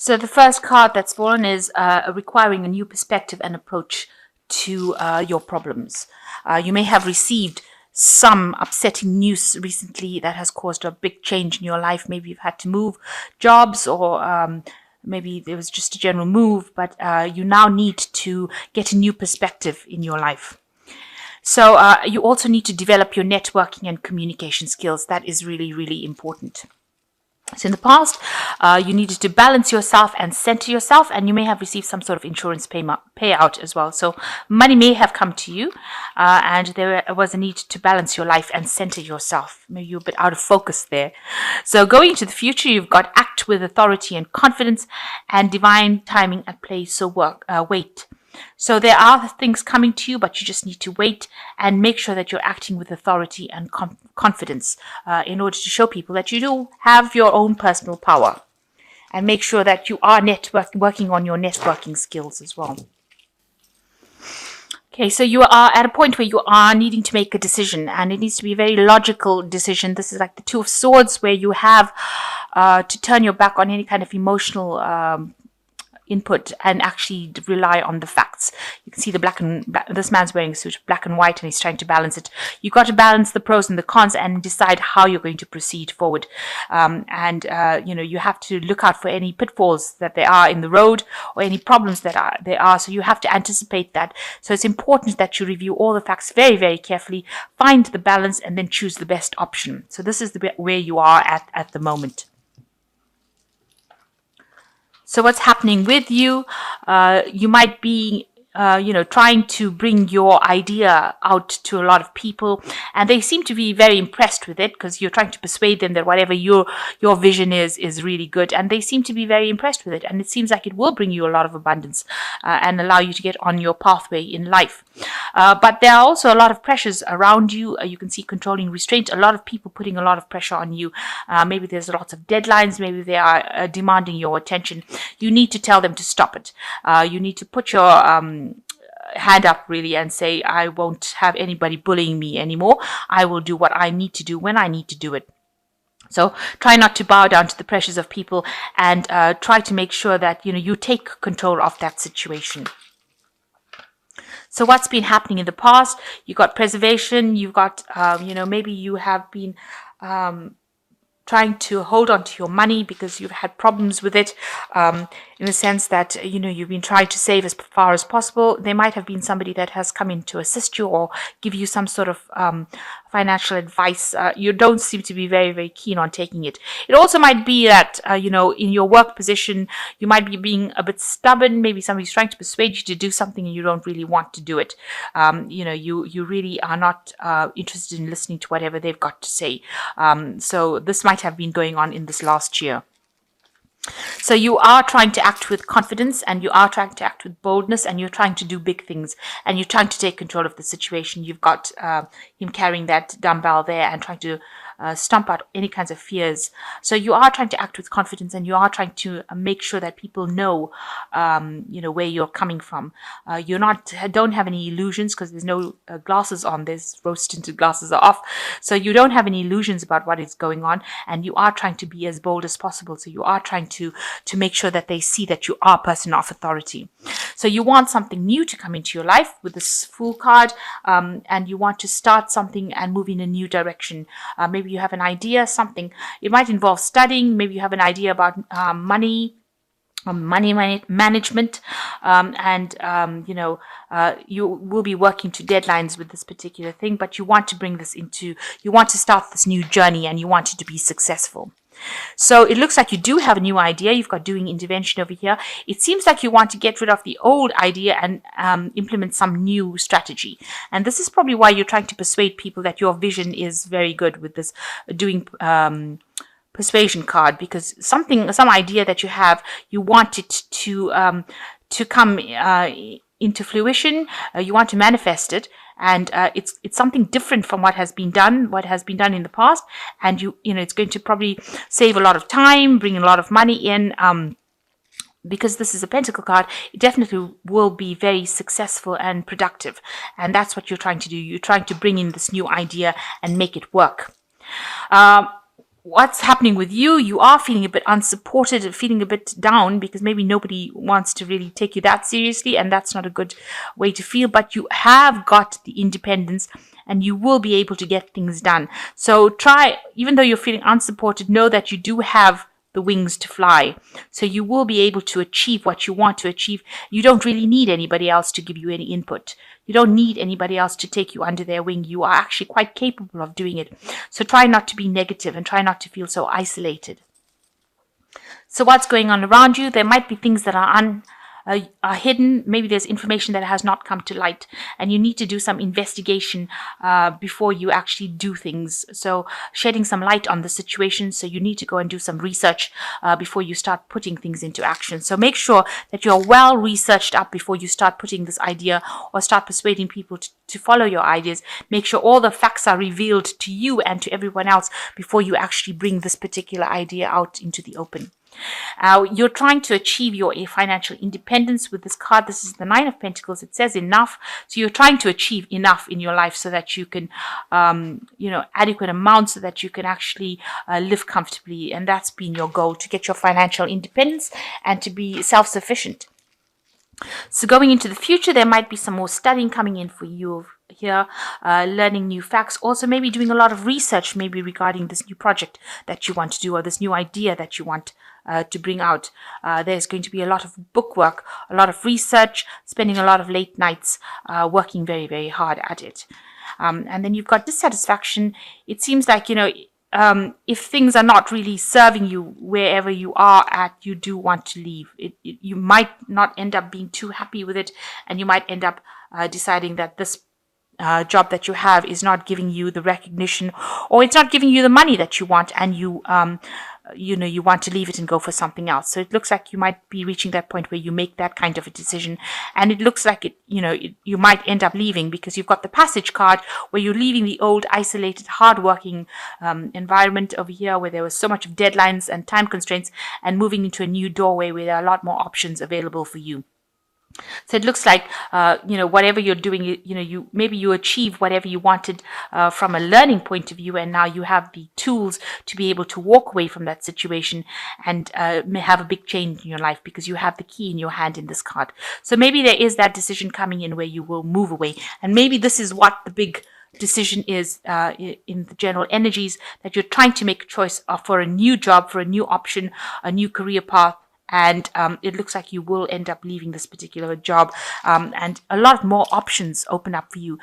So the first card that's fallen is requiring a new perspective and approach to your problems. You may have received some upsetting news recently that has caused a big change in your life. Maybe you've had to move jobs, or maybe there was just a general move, but you now need to get a new perspective in your life. So you also need to develop your networking and communication skills. That is really, really important. So in the past, you needed to balance yourself and center yourself, and you may have received some sort of insurance payout as well. So money may have come to you, and there was a need to balance your life and center yourself. Maybe you're a bit out of focus there. So going into the future, you've got act with authority and confidence, and divine timing at play. So wait. So there are things coming to you, but you just need to wait and make sure that you're acting with authority and confidence in order to show people that you do have your own personal power. And make sure that you are working on your networking skills as well. Okay, so you are at a point where you are needing to make a decision, and it needs to be a very logical decision. This is like the Two of Swords, where you have to turn your back on any kind of emotional input and actually rely on the facts. You can see this man's wearing a suit, black and white, and he's trying to balance it. You've got to balance the pros and the cons and decide how you're going to proceed forward. You have to look out for any pitfalls that there are in the road, or any problems that there are. So you have to anticipate that. So it's important that you review all the facts very, very carefully, find the balance, and then choose the best option. So this is where you are at the moment. So what's happening with you? You might be, trying to bring your idea out to a lot of people, and they seem to be very impressed with it, because you're trying to persuade them that whatever your vision is really good, and they seem to be very impressed with it, and it seems like it will bring you a lot of abundance and allow you to get on your pathway in life. But there are also a lot of pressures around you. You can see controlling restraint, a lot of people putting a lot of pressure on you. Maybe there's lots of deadlines, maybe they are demanding your attention. You need to tell them to stop it. You need to put your hand up really and say, I won't have anybody bullying me anymore. I will do what I need to do when I need to do it. So try not to bow down to the pressures of people, and try to make sure that you take control of that situation. So what's been happening in the past? You got preservation. You've got maybe you have been trying to hold on to your money because you've had problems with it, in the sense that you've been trying to save as far as possible. There might have been somebody that has come in to assist you or give you some sort of financial advice. You don't seem to be very, very keen on taking it. It also might be that in your work position you might be being a bit stubborn. Maybe somebody's trying to persuade you to do something and you don't really want to do it. You really are not interested in listening to whatever they've got to say. So this might have been going on in this last year. So you are trying to act with confidence, and you are trying to act with boldness, and you're trying to do big things, and you're trying to take control of the situation. You've got him carrying that dumbbell there and trying to stomp out any kinds of fears. So you are trying to act with confidence, and you are trying to make sure that people know, where you're coming from. Don't have any illusions, because there's no glasses on. There's rose-tinted glasses are off. So you don't have any illusions about what is going on, and you are trying to be as bold as possible. So you are trying to make sure that they see that you are a person of authority. So you want something new to come into your life with this Fool card, and you want to start something and move in a new direction. Maybe you have an idea, something. It might involve studying. Maybe you have an idea about money management, you will be working to deadlines with this particular thing, but you want to start this new journey, and you want it to be successful. So it looks like you do have a new idea. You've got doing intervention over here. It seems like you want to get rid of the old idea and implement some new strategy. And this is probably why you're trying to persuade people that your vision is very good with this doing persuasion card, because some idea that you have, you want it to come into fruition. You want to manifest it, and it's something different from what has been done in the past, and it's going to probably save a lot of time, bring a lot of money in. Because this is a pentacle card, it definitely will be very successful and productive, and that's what you're trying to do. You're trying to bring in this new idea and make it work. what's happening with you. You are feeling a bit unsupported, feeling a bit down because maybe nobody wants to really take you that seriously, and that's not a good way to feel. But you have got the independence and you will be able to get things done. So try, even though you're feeling unsupported, know that you do have the wings to fly. So you will be able to achieve what you want to achieve. You don't really need anybody else to give you any input. You don't need anybody else to take you under their wing. You are actually quite capable of doing it. So try not to be negative and try not to feel so isolated. So what's going on around you? There might be things that are hidden. Maybe there's information that has not come to light, and you need to do some investigation before you actually do things. So shedding some light on the situation. So you need to go and do some research before you start putting things into action. So make sure that you're well researched up before you start putting this idea or start persuading people to follow your ideas. Make sure all the facts are revealed to you and to everyone else before you actually bring this particular idea out into the open. You're trying to achieve your financial independence with this card. This is the Nine of Pentacles. It says enough. So you're trying to achieve enough in your life so that you can, adequate amount so that you can actually live comfortably. And that's been your goal, to get your financial independence and to be self-sufficient. So going into the future, there might be some more studying coming in for you here, learning new facts, also maybe doing a lot of research, maybe regarding this new project that you want to do or this new idea that you want to bring out. There's going to be a lot of book work, a lot of research, spending a lot of late nights working very, very hard at it. And then you've got dissatisfaction. It seems like, if things are not really serving you wherever you are at, you do want to leave. You might not end up being too happy with it, and you might end up deciding that this job that you have is not giving you the recognition, or it's not giving you the money that you want, and you want to leave it and go for something else. So it looks like you might be reaching that point where you make that kind of a decision, and it looks like you might end up leaving because you've got the Passage card, where you're leaving the old, isolated, hardworking environment over here, where there was so much of deadlines and time constraints, and moving into a new doorway where there are a lot more options available for you. So it looks like, whatever you're doing, you achieve whatever you wanted from a learning point of view, and now you have the tools to be able to walk away from that situation and have a big change in your life, because you have the key in your hand in this card. So maybe there is that decision coming in where you will move away, and maybe this is what the big decision is in the general energies, that you're trying to make a choice for a new job, for a new option, a new career path. And it looks like you will end up leaving this particular job, and a lot more options open up for you.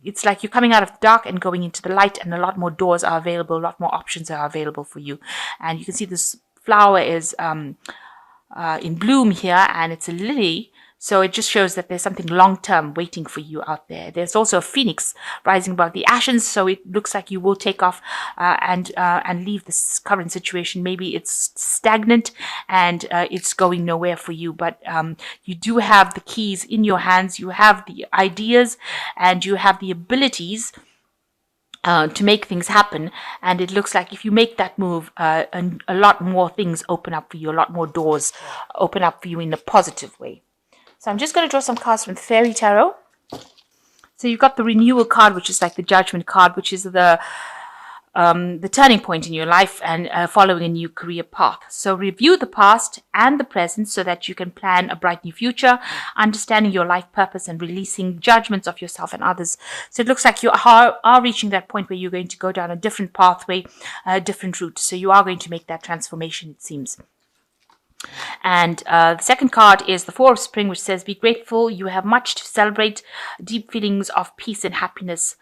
It's like you're coming out of the dark and going into the light, and a lot more doors are available, a lot more options are available for you. And you can see this flower is in bloom here, and it's a lily. So it just shows that there's something long-term waiting for you out there. There's also a phoenix rising above the ashes, so it looks like you will take off and leave this current situation. Maybe it's stagnant and it's going nowhere for you, but you do have the keys in your hands. You have the ideas and you have the abilities to make things happen. And it looks like if you make that move, a lot more things open up for you, a lot more doors open up for you in a positive way. So I'm just going to draw some cards from the Fairy Tarot. So you've got the Renewal card, which is like the Judgment card, which is the turning point in your life and following a new career path. So review the past and the present so that you can plan a bright new future, understanding your life purpose and releasing judgments of yourself and others. So it looks like you are reaching that point where you're going to go down a different pathway, a different route. So you are going to make that transformation, it seems. And the second card is the Four of Spring, which says, be grateful, you have much to celebrate, deep feelings of peace and happiness,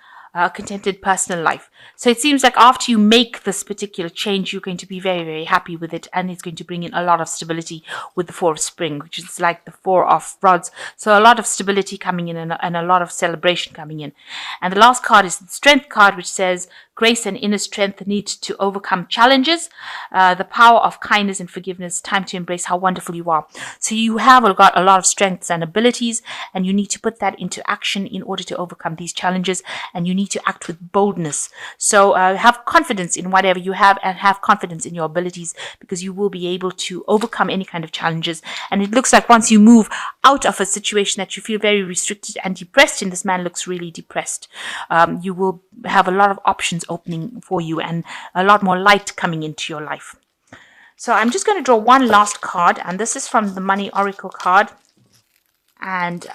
contented personal life. So it seems like after you make this particular change, you're going to be very, very happy with it, and it's going to bring in a lot of stability with the Four of Spring, which is like the Four of Rods. So a lot of stability coming in and a lot of celebration coming in. And the last card is the Strength card, which says, grace and inner strength need to overcome challenges, the power of kindness and forgiveness, time to embrace how wonderful you are. So you have got a lot of strengths and abilities, and you need to put that into action in order to overcome these challenges, and you need need to act with boldness. So have confidence in whatever you have, and have confidence in your abilities, because you will be able to overcome any kind of challenges. And it looks like once you move out of a situation that you feel very restricted and depressed in, this man looks really depressed, you will have a lot of options opening for you and a lot more light coming into your life. So I'm just going to draw one last card, and this is from the Money Oracle card. And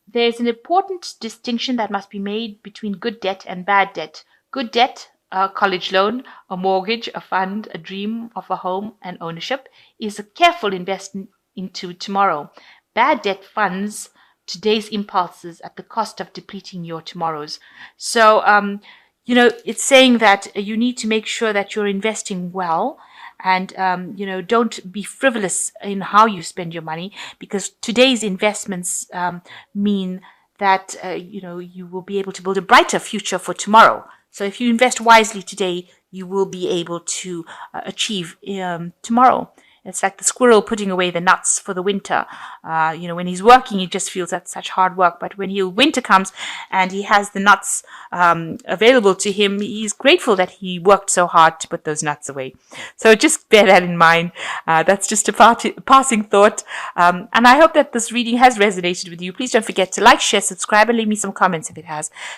there's an important distinction that must be made between good debt and bad debt. Good debt, a college loan, a mortgage, a fund, a dream of a home and ownership, is a careful investment into tomorrow. Bad debt funds today's impulses at the cost of depleting your tomorrows. So, it's saying that you need to make sure that you're investing well, and don't be frivolous in how you spend your money, because today's investments mean that you will be able to build a brighter future for tomorrow. So if you invest wisely today, you will be able to achieve tomorrow. It's like the squirrel putting away the nuts for the winter. When he's working, he just feels that's such hard work. But when winter comes and he has the nuts available to him, he's grateful that he worked so hard to put those nuts away. So just bear that in mind. That's just a passing thought. And I hope that this reading has resonated with you. Please don't forget to like, share, subscribe, and leave me some comments if it has.